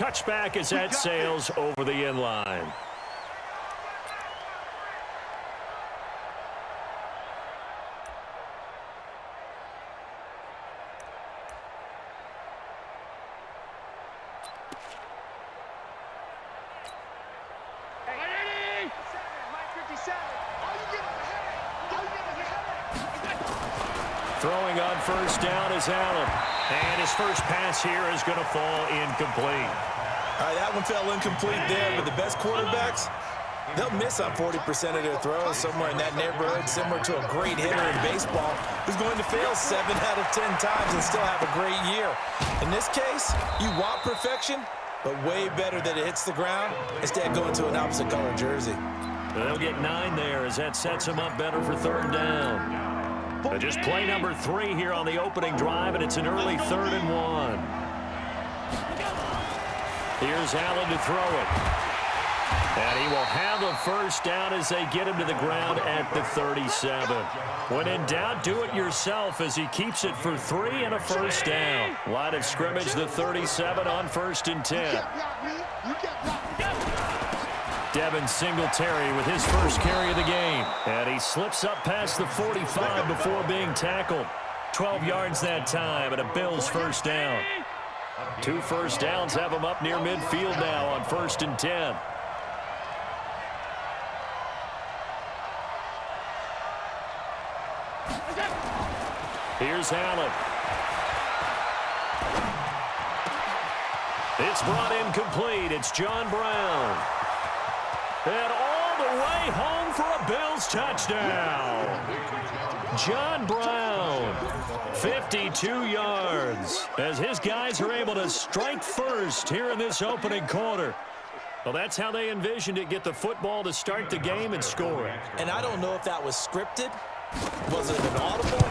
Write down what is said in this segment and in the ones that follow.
touchback as that sails over the end line. Throwing on first down is Allen. And his first pass here is going to fall incomplete. All right, that one fell incomplete there, but the best quarterbacks, they'll miss on 40% of their throws, somewhere in that neighborhood, similar to a great hitter in baseball who's going to fail 7 out of 10 times and still have a great year. In this case, you want perfection, but way better that it hits the ground instead of going to an opposite color jersey. They'll get 9 there as that sets them up better for third down. But just play number 3 here on the opening drive, and it's an early 3rd and 1. Here's Allen to throw it. And he will have a first down as they get him to the ground at the 37. When in doubt, do it yourself as he keeps it for 3 and a first down. Line of scrimmage, the 37 on 1st and 10. Devin Singletary with his first carry of the game. And he slips up past the 45 before being tackled. 12 yards that time and a Bills first down. 2 first downs have him up near midfield now on 1st and 10. Here's Allen. It's brought in complete. It's John Brown. And all the way home for a Bills touchdown. John Brown, 52 yards, as his guys are able to strike first here in this opening quarter. Well, that's how they envisioned it, get the football to start the game and score it. And I don't know if that was scripted. Was it an audible?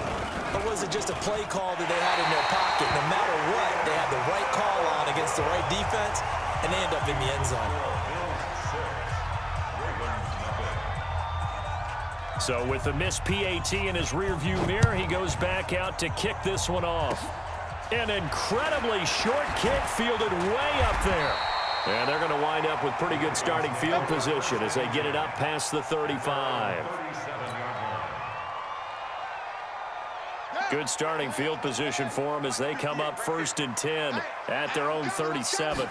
Or was it just a play call that they had in their pocket? No matter what, they had the right call on against the right defense, and they end up in the end zone. So with the missed PAT in his rearview mirror, he goes back out to kick this one off. An incredibly short kick fielded way up there. And they're going to wind up with pretty good starting field position as they get it up past the 35. Good starting field position for them as they come up 1st and 10 at their own 37.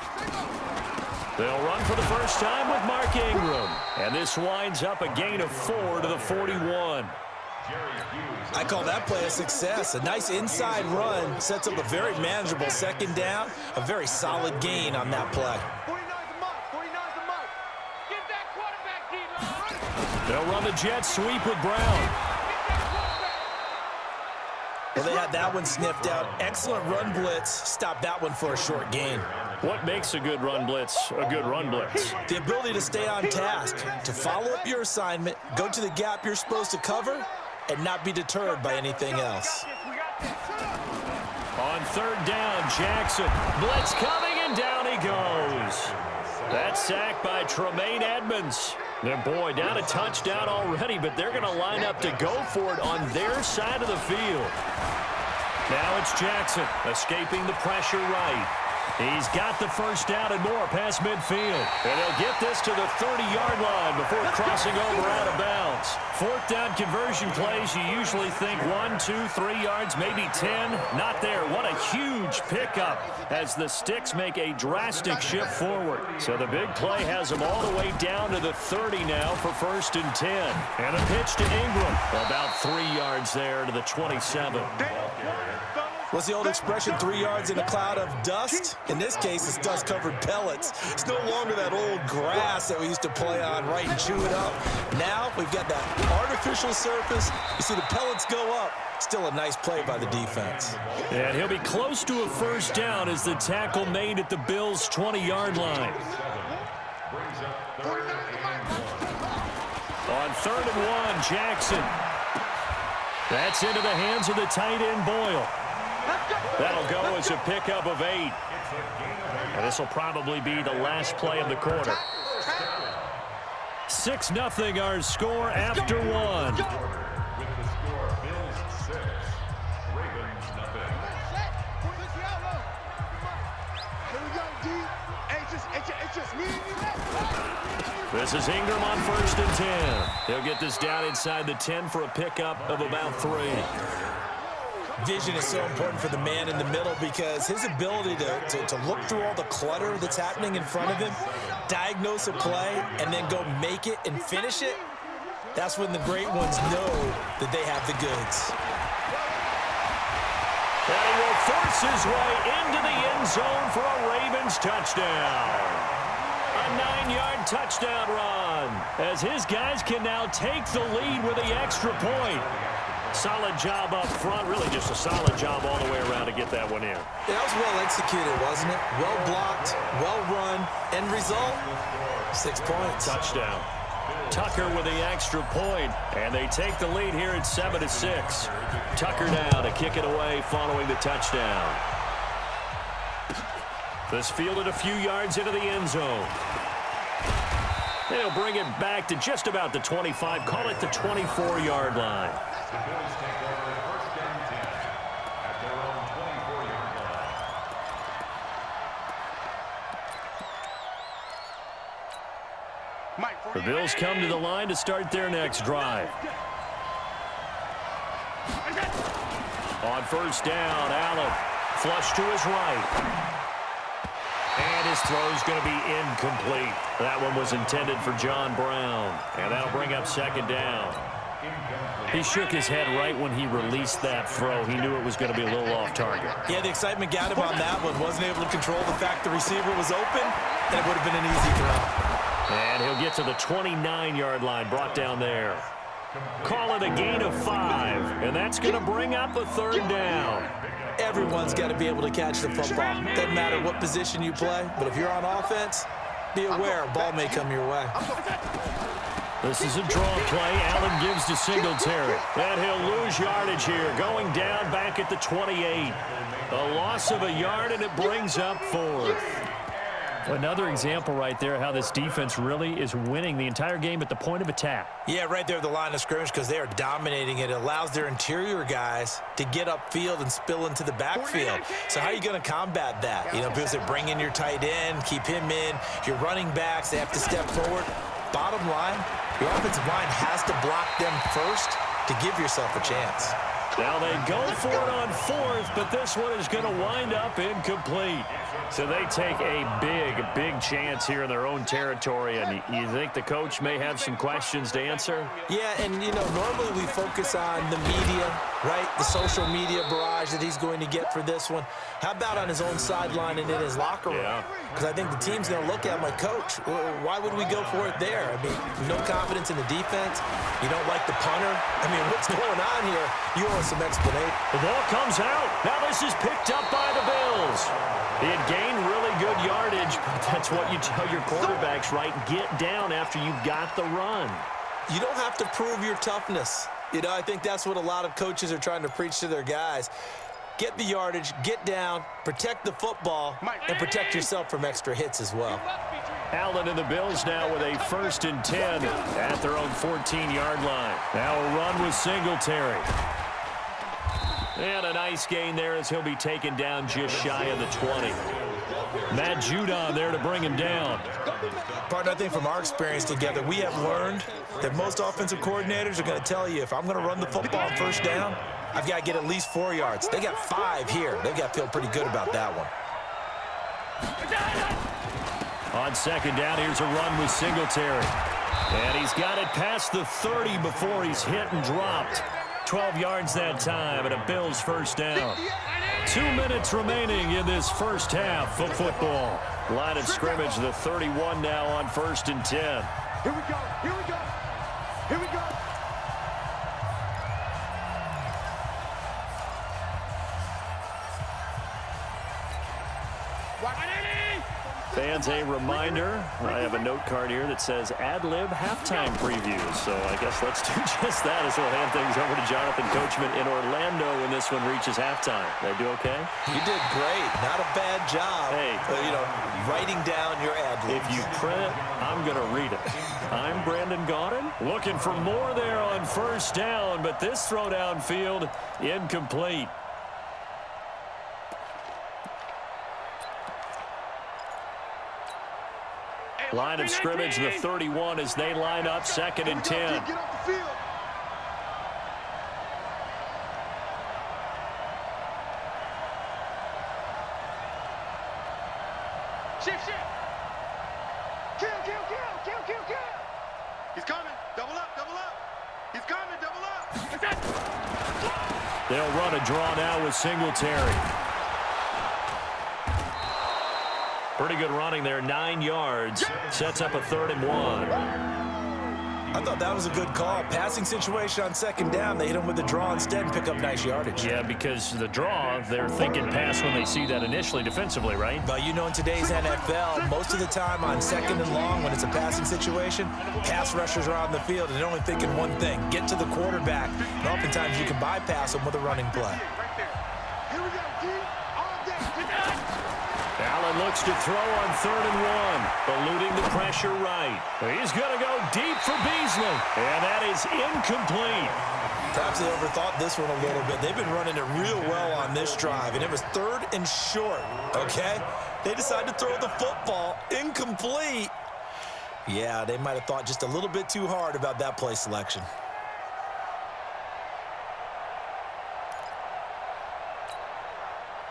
They'll run for the first time with Mark Ingram. And this winds up a gain of 4 to the 41. I call that play a success. A nice inside run sets up a very manageable 2nd down. A very solid gain on that play. They'll run the jet sweep with Brown. Well, they had that one sniffed out. Excellent run blitz. Stopped that one for a short gain. What makes a good run blitz a good run blitz? The ability to stay on task, to follow up your assignment, go to the gap you're supposed to cover, and not be deterred by anything else. On 3rd down, Jackson. Blitz coming, and down he goes. That's sacked by Tremaine Edmonds. And boy, down a touchdown already, but they're going to line up to go for it on their side of the field. Now it's Jackson escaping the pressure right. He's got the first down and more past midfield. And he'll get this to the 30-yard line before crossing over out of bounds. 4th down conversion plays, you usually think 1, 2, 3 yards, maybe 10. Not there. What a huge pickup as the Sticks make a drastic shift forward. So the big play has them all the way down to the 30 now for 1st and 10. And a pitch to Ingram. About 3 yards there to the 27. What's the old expression, 3 yards in a cloud of dust? In this case, it's dust-covered pellets. It's no longer that old grass that we used to play on, right, and chew it up. Now we've got that artificial surface. You see the pellets go up. Still a nice play by the defense. And he'll be close to a first down as the tackle made at the Bills' 20-yard line. On 3rd and 1, Jackson. That's into the hands of the tight end, Boyle. That'll go as a pickup of 8. And this will probably be the last play of the quarter. 6-0 our score after 1. This is Ingram on 1st and 10. He'll get this down inside the 10 for a pickup of about 3. Vision is so important for the man in the middle because his ability to look through all the clutter that's happening in front of him, diagnose a play, and then go make it and finish it, that's when the great ones know that they have the goods. And he will force his way into the end zone for a Ravens touchdown. A 9-yard touchdown run as his guys can now take the lead with the extra point. Solid job up front, really just a solid job all the way around to get that one in. That was well executed, wasn't it? Well blocked, well run, end result, 6 points. Touchdown. Tucker with the extra point, and they take the lead here at 7-6. Tucker now to kick it away following the touchdown. This fielded a few yards into the end zone. They'll bring it back to just about the 25, call it the 24-yard line. The Bills come to the line to start their next drive. On 1st down, Allen flush to his right. And his throw's going to be incomplete. That one was intended for John Brown. And that'll bring up 2nd down. He shook his head right when he released that throw. He knew it was going to be a little off target. Yeah, the excitement got him on that one. Wasn't able to control the fact the receiver was open, and it would have been an easy throw. And he'll get to the 29-yard line, brought down there. Call it a gain of 5, and that's going to bring up a 3rd down. Everyone's got to be able to catch the football. Doesn't matter what position you play, but if you're on offense, be aware a ball may come your way. This is a draw play. Allen gives to Singletary. And he'll lose yardage here, going down back at the 28. A loss of a yard, and it brings up 4th. Another example right there how this defense really is winning the entire game at the point of attack. Yeah, right there at the line of scrimmage because they are dominating it. It allows their interior guys to get upfield and spill into the backfield. So how are you going to combat that? You know, because they bring in your tight end, keep him in. Your running backs, they have to step forward. Bottom line, your offensive line has to block them first to give yourself a chance. Now they go for it on 4th, but this one is going to wind up incomplete. So they take a big chance here in their own territory. And you think the coach may have some questions to answer? Yeah, and, you know, normally we focus on the media, right? The social media barrage that he's going to get for this one. How about on his own sideline and in his locker room? Because I think the team's going to look at him like, Coach, why would we go for it there? I mean, no confidence in the defense. You don't like the punter. I mean, what's going on here? You owe us some explanation. The ball comes out. Now this is picked up by the Bills. He had gained really good yardage, but that's what you tell your quarterbacks, right? Get down after you got the run. You don't have to prove your toughness. You know, I think that's what a lot of coaches are trying to preach to their guys. Get the yardage, get down, protect the football, and protect yourself from extra hits as well. Allen and the Bills now with a 1st and 10 at their own 14-yard line. Now a run with Singletary. And a nice gain there as he'll be taken down just shy of the 20. Matt Judon there to bring him down. Partner, I think from our experience together, we have learned that most offensive coordinators are going to tell you, if I'm going to run the football on 1st down, I've got to get at least 4 yards. They got 5 here. They've got to feel pretty good about that one. On 2nd down, here's a run with Singletary. And he's got it past the 30 before he's hit and dropped. 12 yards that time, and a Bills 1st down. 2 minutes remaining in this first half of football. Line of scrimmage, the 31 now on 1st and 10. Here we go, here we go, here we go. Fans, a reminder, I have a note card here that says ad-lib halftime previews. So I guess let's do just that as we'll hand things over to Jonathan Coachman in Orlando when this one reaches halftime. Did I do okay? You did great. Not a bad job. Hey. You know, writing down your ad-libs. If you print it, I'm going to read it. I'm Brandon Gaudin. Looking for more there on 1st down, but this throw downfield incomplete. Line of scrimmage, the 31 as they line up 2nd and 10. Get off the field. Shift. Kill. He's coming. Double up. He's coming. Double up. They'll run a draw now with Singletary. Pretty good running there, 9 yards. Sets up a 3rd and 1. I thought that was a good call. Passing situation on 2nd down. They hit him with the draw instead and pick up nice yardage. Yeah, because the draw, they're thinking pass when they see that initially defensively, right? But you know, in today's NFL, most of the time on 2nd and long, when it's a passing situation, pass rushers are on the field and they're only thinking one thing: get to the quarterback. And oftentimes you can bypass them with a running play. Right there. Here we go, D. All day. Allen looks to throw on 3rd and 1, eluding the pressure right. He's going to go deep for Beasley, and that is incomplete. Perhaps they overthought this one a little bit. They've been running it real well on this drive, and it was 3rd and short, okay? They decided to throw the football incomplete. Yeah, they might have thought just a little bit too hard about that play selection.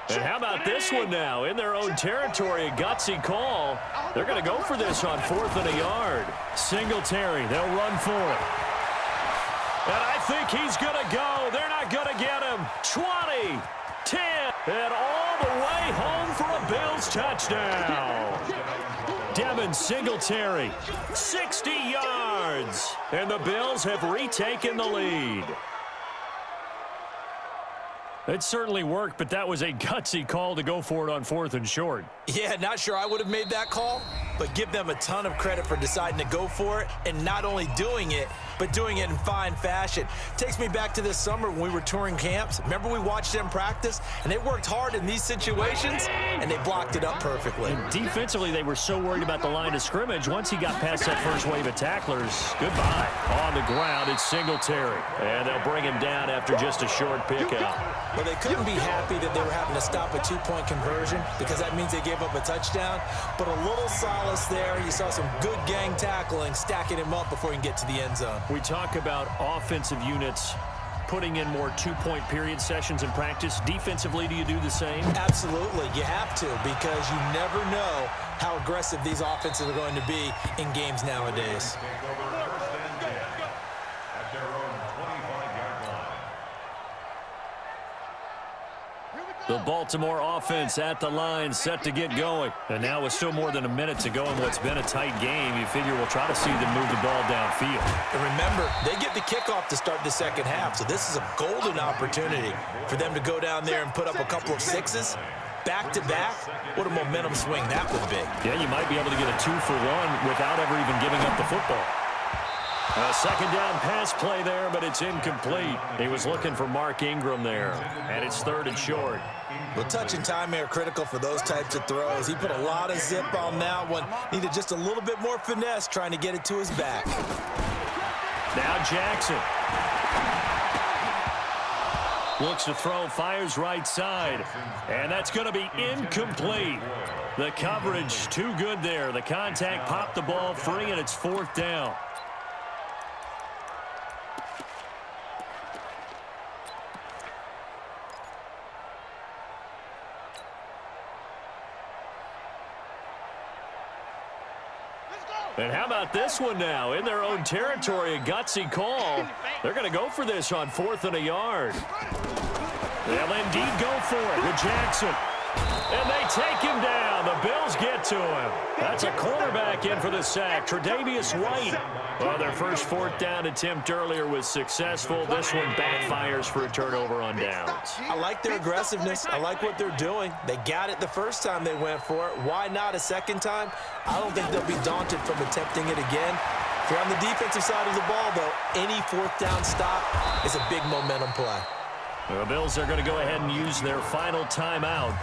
And how about this one now? In their own territory, a gutsy call. They're going to go for this on 4th and a yard. Singletary, they'll run for it. And I think he's going to go. They're not going to get him. 20, 10, and all the way home for a Bills touchdown. Devin Singletary, 60 yards. And the Bills have retaken the lead. It certainly worked, but that was a gutsy call to go for it on 4th and short. Yeah, not sure I would have made that call, but give them a ton of credit for deciding to go for it and not only doing it, but doing it in fine fashion. Takes me back to this summer when we were touring camps. Remember we watched them practice, and they worked hard in these situations, and they blocked it up perfectly. And defensively, they were so worried about the line of scrimmage. Once he got past that first wave of tacklers, goodbye. On the ground, it's Singletary, and they'll bring him down after just a short pickup. Well, they couldn't be happy that they were having to stop a 2-point conversion because that means they gave up a touchdown. But a little solace there. You saw some good gang tackling, stacking him up before he can get to the end zone. We talk about offensive units putting in more 2-point period sessions in practice. Defensively, do you do the same? Absolutely. You have to, because you never know how aggressive these offenses are going to be in games nowadays. The Baltimore offense at the line, set to get going. And now with still more than a minute to go in what's been a tight game, you figure we'll try to see them move the ball downfield. And remember, they get the kickoff to start the second half, so this is a golden opportunity for them to go down there and put up a couple of sixes. Back-to-back, what a momentum swing that would be. Yeah, you might be able to get a 2-for-1 without ever even giving up the football. A 2nd down pass play there, but it's incomplete. He was looking for Mark Ingram there, and it's 3rd and short. Well, touch and time are critical for those types of throws. He put a lot of zip on that one. Needed just a little bit more finesse trying to get it to his back. Now Jackson. Looks to throw, fires right side, and that's going to be incomplete. The coverage too good there. The contact popped the ball free, and it's 4th down. And how about this one now? In their own territory, a gutsy call. They're going to go for this on 4th and a yard. They'll indeed go for it with Jackson. And they take him down. The Bills get to him. That's a cornerback in for the sack, Tre'Davious White. Well, their first 4th down attempt earlier was successful. This one backfires for a turnover on downs. I like their aggressiveness. I like what they're doing. They got it the first time they went for it. Why not a second time? I don't think they'll be daunted from attempting it again. If you're on the defensive side of the ball, though, any 4th down stop is a big momentum play. The Bills are going to go ahead and use their final timeout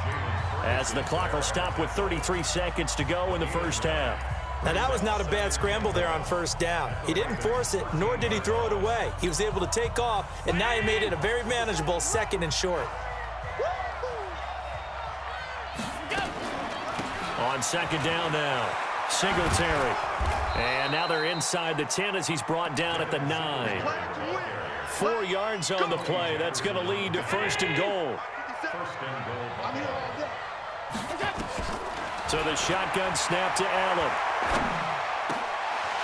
as the clock will stop with 33 seconds to go in the first half. Now, that was not a bad scramble there on 1st down. He didn't force it, nor did he throw it away. He was able to take off, and now he made it a very manageable 2nd and short. On 2nd down now, Singletary. And now they're inside the 10 as he's brought down at the 9. 4 yards on the play. That's going to lead to first and goal. So the shotgun snap to Allen.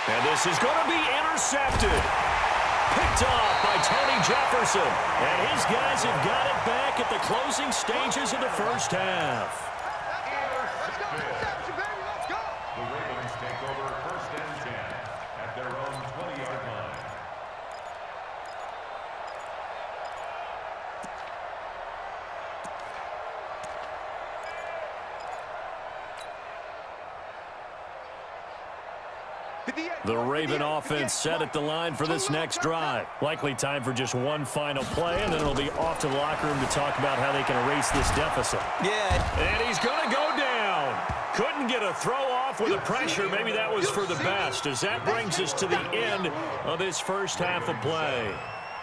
And this is going to be intercepted. Picked off by Tony Jefferson. And his guys have got it back at the closing stages of the first half. The Ravens take over first and 10 at their own 20-yard line. The Raven offense set at the line for this next drive. Likely time for just one final play, and then it'll be off to the locker room to talk about how they can erase this deficit. Yeah. And he's going to go down. Couldn't get a throw off with the pressure. Maybe that was for the best, as that brings us to the end of this first half of play.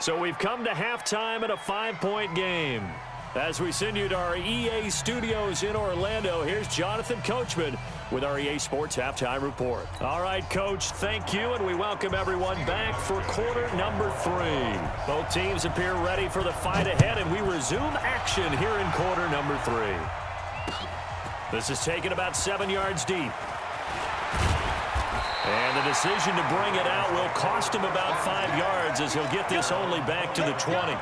So we've come to halftime at a 5-point game. As we send you to our EA studios in Orlando, here's Jonathan Coachman with our EA Sports Halftime Report. All right, Coach, thank you, and we welcome everyone back for quarter number 3. Both teams appear ready for the fight ahead, and we resume action here in quarter number 3. This is taken about 7 yards deep. And the decision to bring it out will cost him about 5 yards, as he'll get this only back to the 20.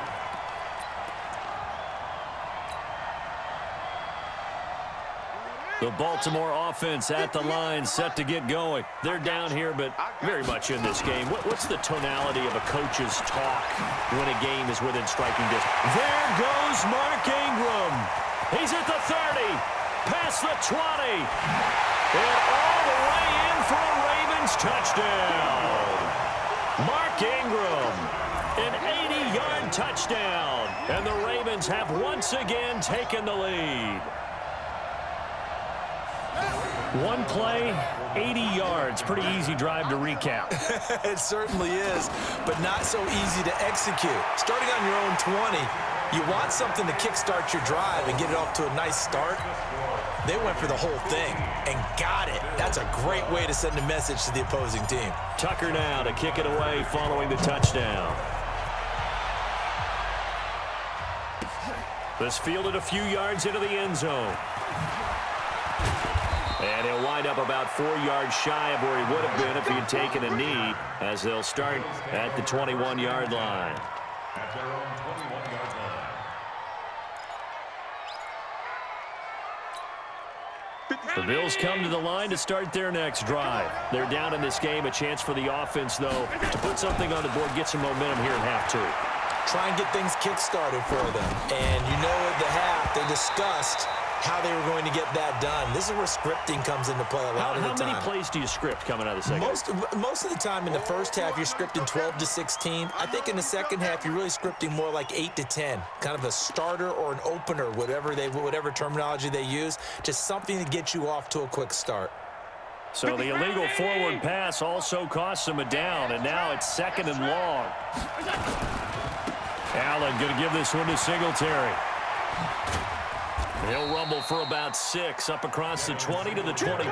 The Baltimore offense at the line, set to get going. They're down here, but very much in this game. What's the tonality of a coach's talk when a game is within striking distance? There goes Mark Ingram. He's at the 30, past the 20, and all the way in for a Ravens touchdown. Mark Ingram, an 80-yard touchdown, and the Ravens have once again taken the lead. One play, 80 yards. Pretty easy drive to recap. It certainly is, but not so easy to execute. Starting on your own 20, you want something to kickstart your drive and get it off to a nice start. They went for the whole thing and got it. That's a great way to send a message to the opposing team. Tucker now to kick it away following the touchdown. This fielded a few yards into the end zone. And he'll wind up about 4 yards shy of where he would have been if he had taken a knee, as they'll start at the 21-yard line. At their own 21-yard line. The Bills come to the line to start their next drive. They're down in this game. A chance for the offense, though, to put something on the board, get some momentum here in half 2. Try and get things kick-started for them. And you know at the half, they discussed how they were going to get that done. This is where scripting comes into play a lot of the time. How many plays do you script coming out of the second? Most of the time in the first half, you're scripting 12 to 16. I think in the second half, you're really scripting more like 8 to 10. Kind of a starter or an opener, whatever terminology they use. Just something to get you off to a quick start. So the illegal forward pass also costs him a down, and now it's 2nd and long. Allen going to give this one to Singletary. He'll rumble for about 6 up across the 20 to the 22.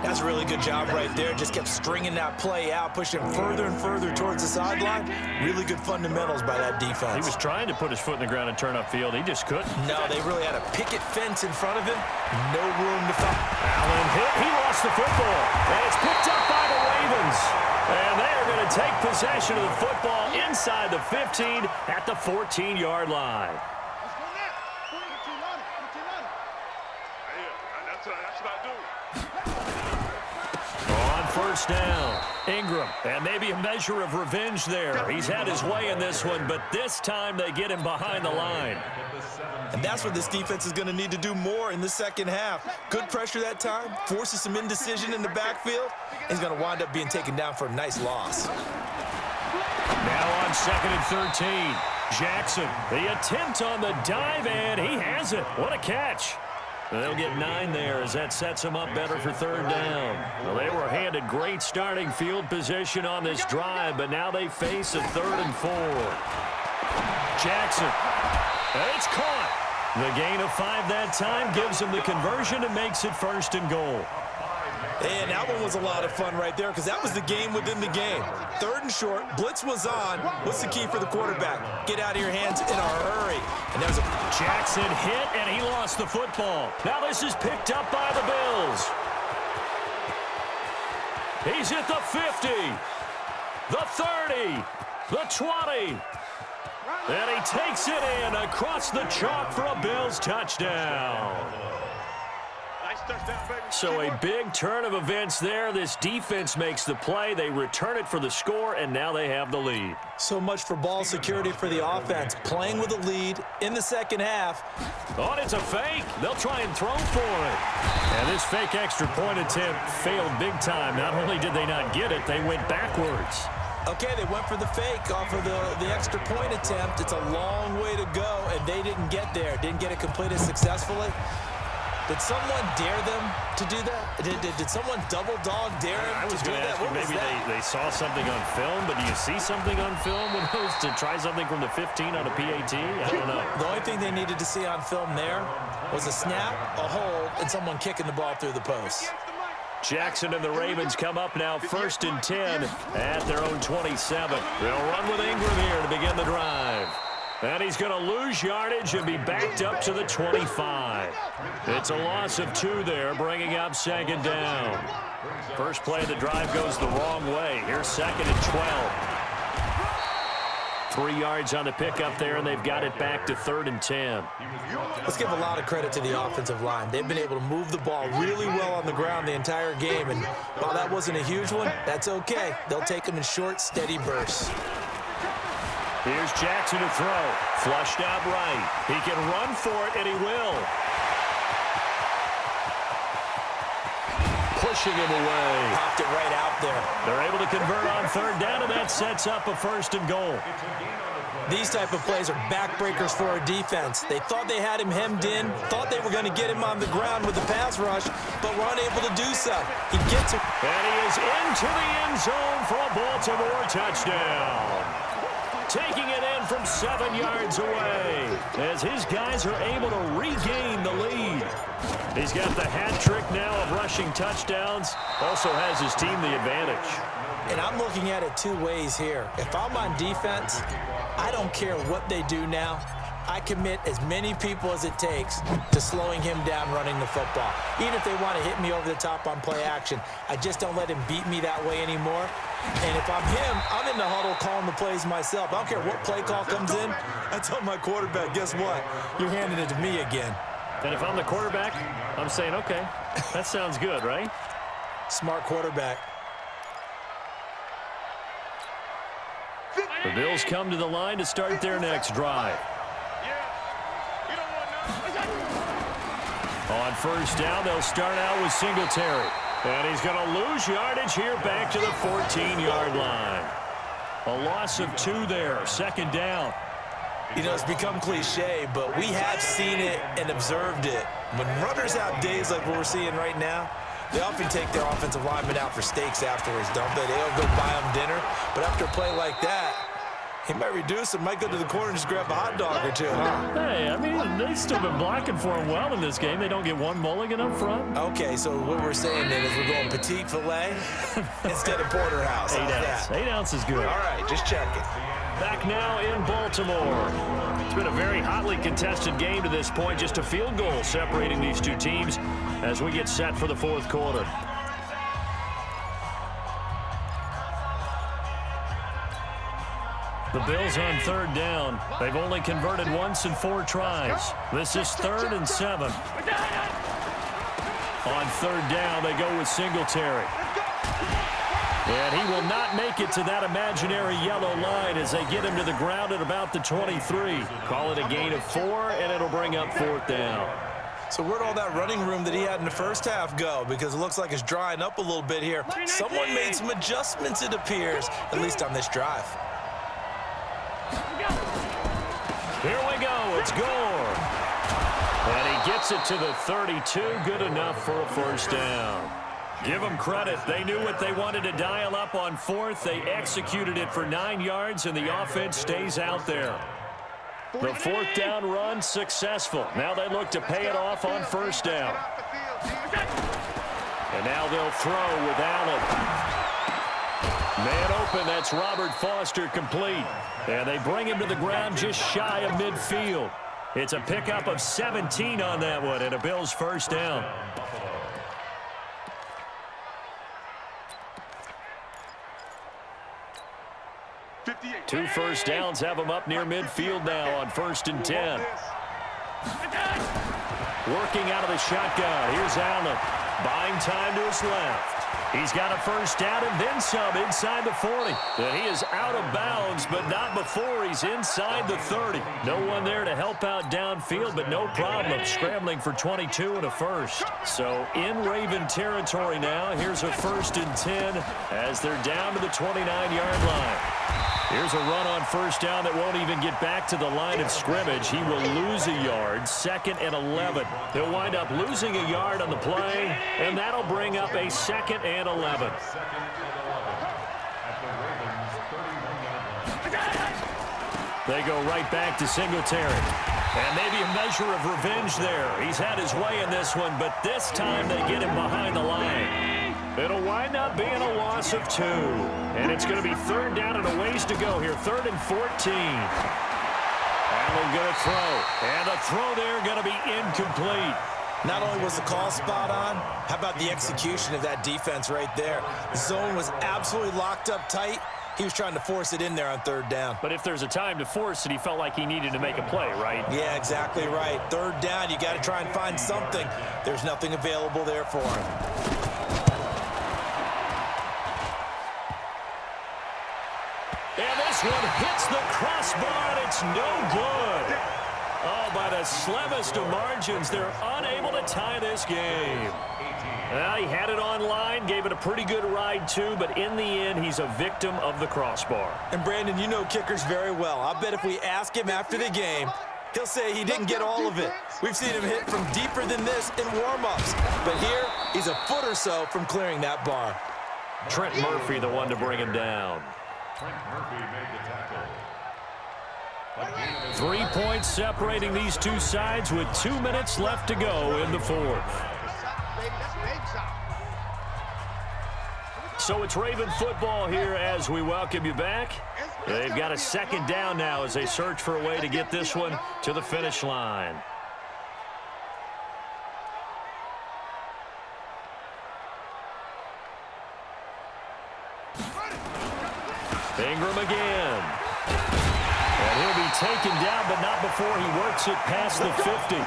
That's a really good job right there. Just kept stringing that play out, pushing him further and further towards the sideline. Really good fundamentals by that defense. He was trying to put his foot in the ground and turn upfield. He just couldn't. No, they really had a picket fence in front of him. No room to fight. Allen hit. He lost the football. And it's picked up by the Ravens. And they are going to take possession of the football inside the 15 at the 14-yard line. That's what I do. On first down, Ingram, and maybe a measure of revenge there. He's had his way in this one, but this time they get him behind the line. And that's what this defense is going to need to do more in the second half. Good pressure that time, forces some indecision in the backfield. He's going to wind up being taken down for a nice loss. Now on 2nd and 13, Jackson, the attempt on the dive, and he has it. What a catch. They'll get 9 there as that sets them up better for 3rd down. Well, they were handed great starting field position on this drive, but now they face a 3rd and 4. Jackson, it's caught. The gain of 5 that time gives them the conversion and makes it 1st and goal. And that one was a lot of fun right there because that was the game within the game. 3rd and short, blitz was on. What's the key for the quarterback? Get out of your hands in a hurry. And there's a Jackson hit, and he lost the football. Now this is picked up by the Bills. He's at the 50, the 30, the 20. And he takes it in across the chalk for a Bills touchdown. So a big turn of events there. This defense makes the play. They return it for the score, and now they have the lead. So much for ball security for the offense. Playing with a lead in the second half. Oh, and it's a fake. They'll try and throw for it. And this fake extra point attempt failed big time. Not only did they not get it, they went backwards. Okay, they went for the fake off of the extra point attempt. It's a long way to go, and they didn't get there. Didn't get it completed successfully. Did someone dare them to do that? Did someone double dog dare them to do that? What was that? Maybe they saw something on film, but do you see something on film when those to try something from the 15 on a PAT? I don't know. The only thing they needed to see on film there was a snap, a hold, and someone kicking the ball through the post. Jackson and the Ravens come up now 1st and 10 at their own 27. They'll run with Ingram here to begin the drive. And he's going to lose yardage and be backed up to the 25. It's a loss of 2 there, bringing up 2nd down. First play of the drive goes the wrong way. Here's 2nd and 12. 3 yards on the pickup there, and they've got it back to 3rd and 10. Let's give a lot of credit to the offensive line. They've been able to move the ball really well on the ground the entire game, and while that wasn't a huge one, that's okay. They'll take them in short, steady bursts. Here's Jackson to throw. Flushed out right. He can run for it, and he will. Pushing him away. Popped it right out there. They're able to convert on 3rd down, and that sets up a 1st and goal. These type of plays are backbreakers for our defense. They thought they had him hemmed in, thought they were going to get him on the ground with the pass rush, but were unable to do so. He gets it. And he is into the end zone for a Baltimore touchdown. Taking it in from 7 yards away as his guys are able to regain the lead. He's got the hat trick now of rushing touchdowns. Also has his team the advantage. And I'm looking at it 2 ways here. If I'm on defense, I don't care what they do now. I commit as many people as it takes to slowing him down running the football. Even if they want to hit me over the top on play action, I just don't let him beat me that way anymore. And if I'm him, I'm in the huddle calling the plays myself. I don't care what play call comes in. I tell my quarterback, guess what? You're handing it to me again. And if I'm the quarterback, I'm saying, okay, that sounds good, right? Smart quarterback. The Bills come to the line to start their next drive. On 1st down, they'll start out with Singletary. And he's going to lose yardage here back to the 14-yard line. A loss of 2 there, 2nd down. You know, it's become cliche, but we have seen it and observed it. When runners have days like what we're seeing right now, they often take their offensive linemen out for steaks afterwards, don't they? They'll go buy them dinner. But after a play like that, he might reduce it, might go to the corner and just grab a hot dog or 2, huh? Hey, I mean, they've still been blocking for him well in this game. They don't get 1 mulligan up front. Okay, so what we're saying then is we're going petite filet instead of porterhouse. 8 ounce. 8 ounce is good. All right, just checking. Back now in Baltimore. It's been a very hotly contested game to this point. Just a field goal separating these 2 teams as we get set for the 4th quarter. The Bills on 3rd down. They've only converted once in 4 tries. This is 3rd and 7. On 3rd down, they go with Singletary. And he will not make it to that imaginary yellow line as they get him to the ground at about the 23. Call it a gain of 4, and it'll bring up 4th down. So where'd all that running room that he had in the first half go? Because it looks like it's drying up a little bit here. Someone made some adjustments, it appears, at least on this drive. Here we go. It's Gore. And he gets it to the 32. Good enough for a 1st down. Give them credit. They knew what they wanted to dial up on 4th. They executed it for 9 yards, and the offense stays out there. The 4th down run successful. Now they look to pay it off on 1st down. And now they'll throw with Allen. Man open, that's Robert Foster complete. And they bring him to the ground just shy of midfield. It's a pickup of 17 on that one and a Bills first down. Two first downs have them up near midfield now on 1st and 10. Working out of the shotgun. Here's Allen. Buying time to his left. He's got a first down and then some inside the 40. And he is out of bounds, but not before he's inside the 30. No one there to help out downfield, but no problem. Scrambling for 22 and a first. So in Raven territory now. Here's a 1st and 10 as they're down to the 29-yard line. Here's a run on first down that won't even get back to the line of scrimmage. He will lose a yard, 2nd and 11. He'll wind up losing a yard on the play, and that'll bring up a 2nd and 11. They go right back to Singletary. And maybe a measure of revenge there. He's had his way in this one, but this time they get him behind the line. It'll wind up being a loss of 2. And it's going to be 3rd down and a ways to go here. 3rd and 14. Allen going to throw. And the throw there going to be incomplete. Not only was the call spot on, how about the execution of that defense right there? The zone was absolutely locked up tight. He was trying to force it in there on 3rd down. But if there's a time to force it, he felt like he needed to make a play, right? Yeah, exactly right. 3rd down, you got to try and find something. There's nothing available there for him. And this one hits the crossbar, and it's no good. Oh, by the slimmest of margins, they're unable to tie this game. He had it online, gave it a pretty good ride too, but in the end, he's a victim of the crossbar. And Brandon, you know kickers very well. I bet if we ask him after the game, he'll say he didn't get all of it. We've seen him hit from deeper than this in warm-ups. But here, he's a foot or so from clearing that bar. Trent Murphy, the one to bring him down. Trent Murphy made the tackle. 3 points separating these two sides with 2 minutes left to go in the 4th. So it's Raven football here as we welcome you back. They've got a 2nd down now as they search for a way to get this one to the finish line. Ingram again. And he'll be taken down, but not before he works it past the 50.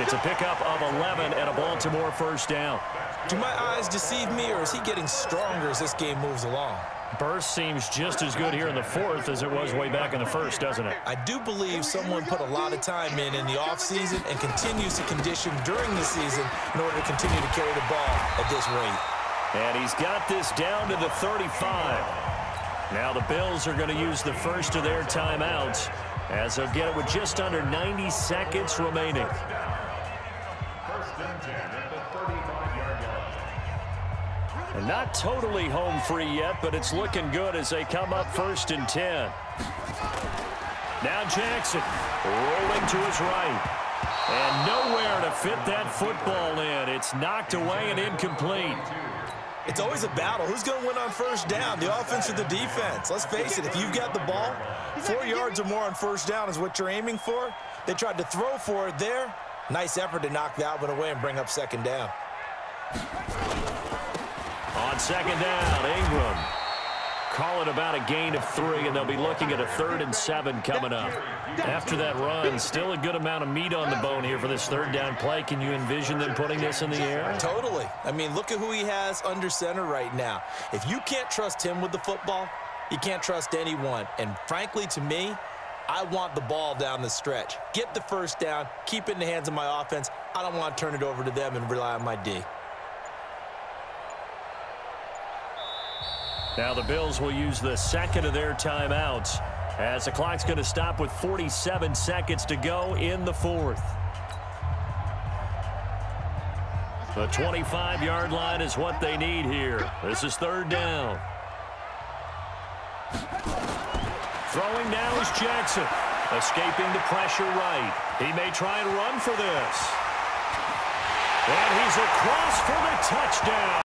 It's a pickup of 11 and a Baltimore first down. Do my eyes deceive me, or is he getting stronger as this game moves along? Burst seems just as good here in the 4th as it was way back in the 1st, doesn't it? I do believe someone put a lot of time in the offseason and continues to condition during the season in order to continue to carry the ball at this rate. And he's got this down to the 35. Now the Bills are going to use the first of their timeouts as they'll get it with just under 90 seconds remaining. 1st and 10 at the 35-yard line. And not totally home free yet, but it's looking good as they come up 1st and 10. Now Jackson rolling to his right. And nowhere to fit that football in. It's knocked away and incomplete. It's always a battle. Who's going to win on 1st down, the offense or the defense? Let's face it, if you've got the ball, 4 yards or more on 1st down is what you're aiming for. They tried to throw for it there. Nice effort to knock that one away and bring up 2nd down. On 2nd down, Ingram. Call it about a gain of 3, and they'll be looking at a 3rd and 7 coming up. After that run, still a good amount of meat on the bone here for this 3rd down play. Can you envision them putting this in the air? Totally. I mean, look at who he has under center right now. If you can't trust him with the football, you can't trust anyone. And frankly, to me, I want the ball down the stretch. Get the 1st down, keep it in the hands of my offense. I don't want to turn it over to them and rely on my D. Now the Bills will use the 2nd of their timeouts as the clock's going to stop with 47 seconds to go in the 4th. The 25-yard line is what they need here. This is 3rd down. Throwing now is Jackson. Escaping the pressure right. He may try and run for this. And he's across for the touchdown.